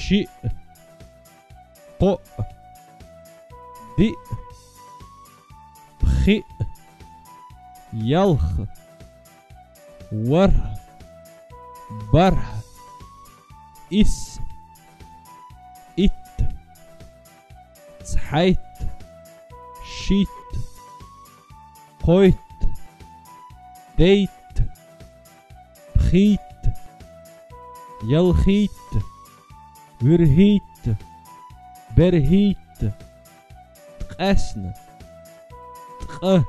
شئ قؤ دئ بخئ يلخ وره بره إس إت صحيت شيت قويت ديت بخيت يلخيت ورهيت برهيت تقاسن تقه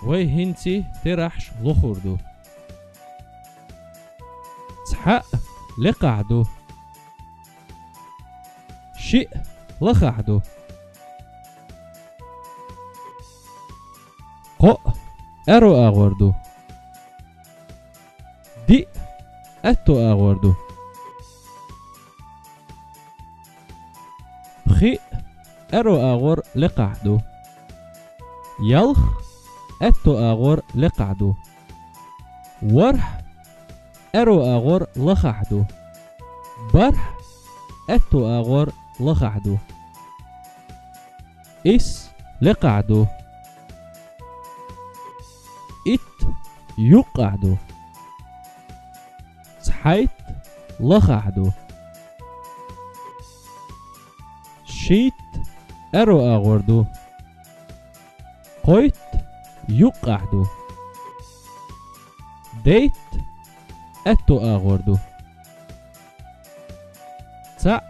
وي هنسي ترحش لخوردو تحق لقعدو شئ لخعدو قؤ أرو أغوردو دئ أتو أغوردو بخئ أرو أغور لقعدو يلخ أتو أغور لقعدو ورح أرو أغور لخعدو برح أتو أغور لخعدو إس لقعدو إت يقعدو صحيت لخعدو شيت أرو أغوردو قويت يقعدو ديت أتو أغوردو تع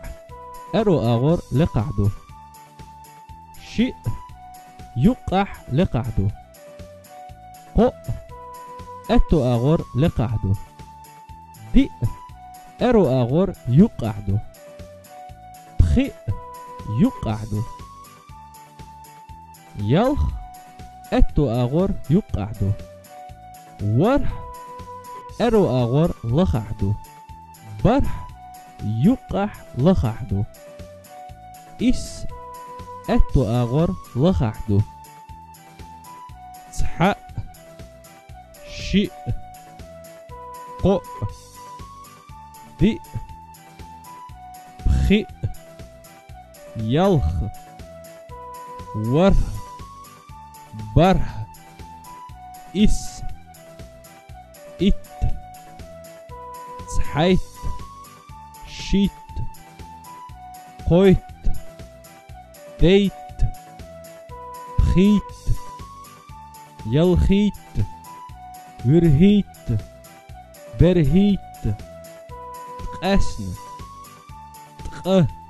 أرو أغور لقعدو شئ يقح لقعدو قؤ أتو أغور لقعدو دئ أرو أغور يقعدو بخئ يقعدو يلخ أتو أغور يقعدو ورح أرو أغور لخعدو برح يقح لخعدو إس أتو أغور لخعدو تحق شئ قؤ دئ بخئ يلخ وره بره إس إت صحيت شيت قويت ديت بخيت يلخيت ورهيت برهيت تقاسن تقه